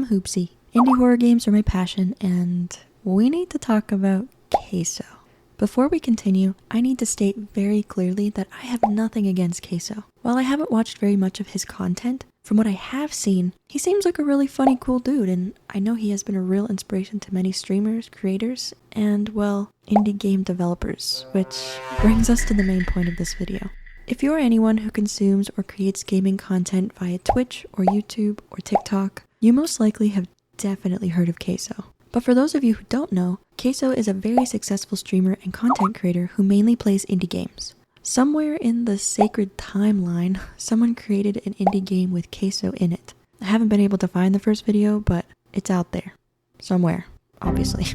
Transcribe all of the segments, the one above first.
I'm Hoopsie. Indie horror games are my passion, and we need to talk about CaseOh. Before we continue, I need to state very clearly that I have nothing against CaseOh. While I haven't watched very much of his content, from what I have seen, he seems like a really funny, cool dude, and I know he has been a real inspiration to many streamers, creators, and, well, indie game developers, which brings us to the main point of this video. If you're anyone who consumes or creates gaming content via Twitch or YouTube or TikTok, you most likely have definitely heard of CaseOh. But for those of you who don't know, CaseOh is a very successful streamer and content creator who mainly plays indie games. Somewhere in the sacred timeline, someone created an indie game with CaseOh in it. I haven't been able to find the first video, but it's out there. Somewhere, obviously.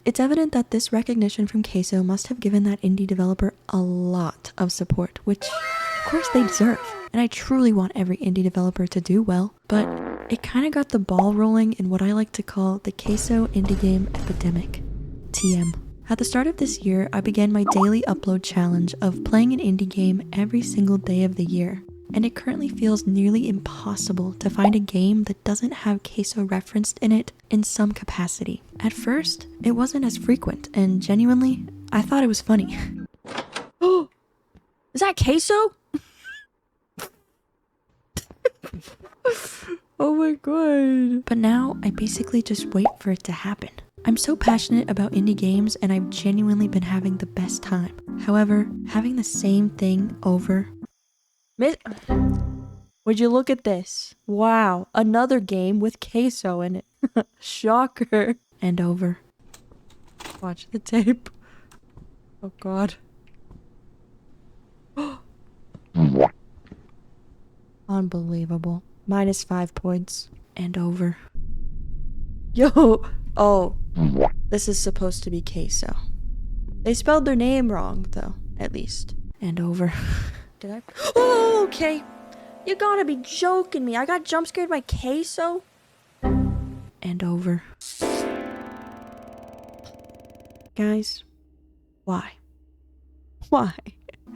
It's evident that this recognition from CaseOh must have given that indie developer a lot of support, which of course they deserve. And I truly want every indie developer to do well, but it kind of got the ball rolling in what I like to call the CaseOh indie game epidemic. TM. At the start of this year, I began my daily upload challenge of playing an indie game every single day of the year, and it currently feels nearly impossible to find a game that doesn't have CaseOh referenced in it in some capacity. At first, it wasn't as frequent, and genuinely, I thought it was funny. Oh, is that CaseOh? Oh my god. But now, I basically just wait for it to happen. I'm so passionate about indie games and I've genuinely been having the best time. However, having the same thing over... Would you look at this? Wow, another game with CaseOh in it. Shocker. And over. Watch the tape. Oh god. Unbelievable. -5 points. And over. Yo! Oh. This is supposed to be CaseOh. They spelled their name wrong, though. At least. And over. Did I? Oh, okay. You gotta be joking me. I got jump scared by CaseOh. And over. Guys. Why? Why?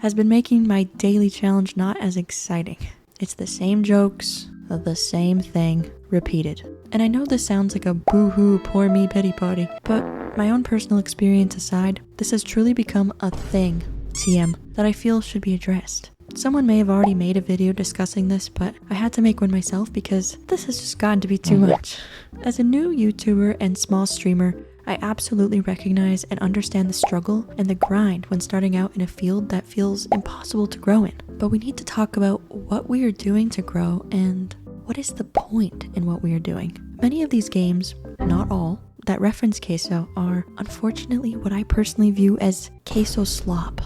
Has been making my daily challenge not as exciting. It's the same jokes, the same thing, repeated. And I know this sounds like a boo-hoo, poor me pity party, but my own personal experience aside, this has truly become a thing, TM, that I feel should be addressed. Someone may have already made a video discussing this, but I had to make one myself because this has just gotten to be too much. As a new YouTuber and small streamer, I absolutely recognize and understand the struggle and the grind when starting out in a field that feels impossible to grow in. But we need to talk about what we are doing to grow and what is the point in what we are doing. Many of these games, not all, that reference CaseOh are unfortunately what I personally view as CaseOh Slop.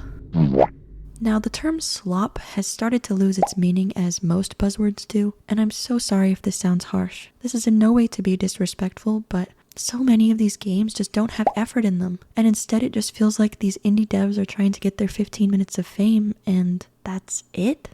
Now, the term slop has started to lose its meaning as most buzzwords do, and I'm so sorry if this sounds harsh. This is in no way to be disrespectful, but so many of these games just don't have effort in them, and instead it just feels like these indie devs are trying to get their 15 minutes of fame, and that's it?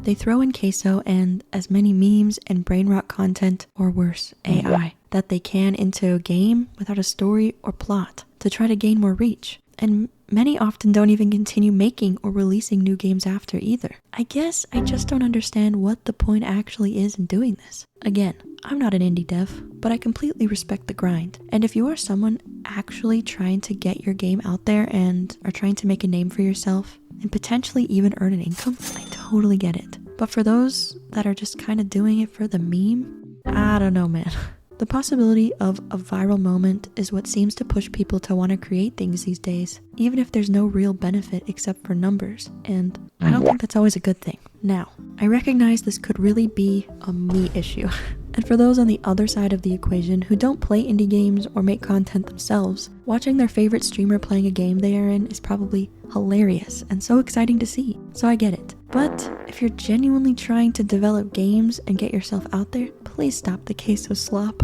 They throw in CaseOh and as many memes and brain rot content, or worse, AI, that they can into a game without a story or plot to try to gain more reach. And many often don't even continue making or releasing new games after either. I guess I just don't understand what the point actually is in doing this. Again, I'm not an indie dev, but I completely respect the grind. And if you are someone actually trying to get your game out there and are trying to make a name for yourself and potentially even earn an income, I totally get it. But for those that are just kind of doing it for the meme, I don't know, man. The possibility of a viral moment is what seems to push people to want to create things these days, even if there's no real benefit except for numbers, and I don't think that's always a good thing. Now, I recognize this could really be a me issue, and for those on the other side of the equation who don't play indie games or make content themselves, watching their favorite streamer playing a game they are in is probably hilarious and so exciting to see, so I get it. But if you're genuinely trying to develop games and get yourself out there, please stop the CaseOh Slop.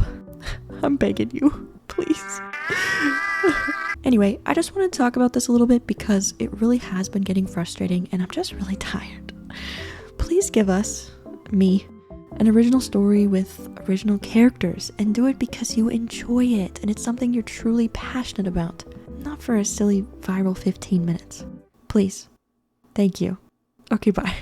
I'm begging you, please. Anyway, I just want to talk about this a little bit because it really has been getting frustrating and I'm just really tired. Please give us, me, an original story with original characters and do it because you enjoy it and it's something you're truly passionate about, not for a silly viral 15 minutes. Please. Thank you. Okay, bye.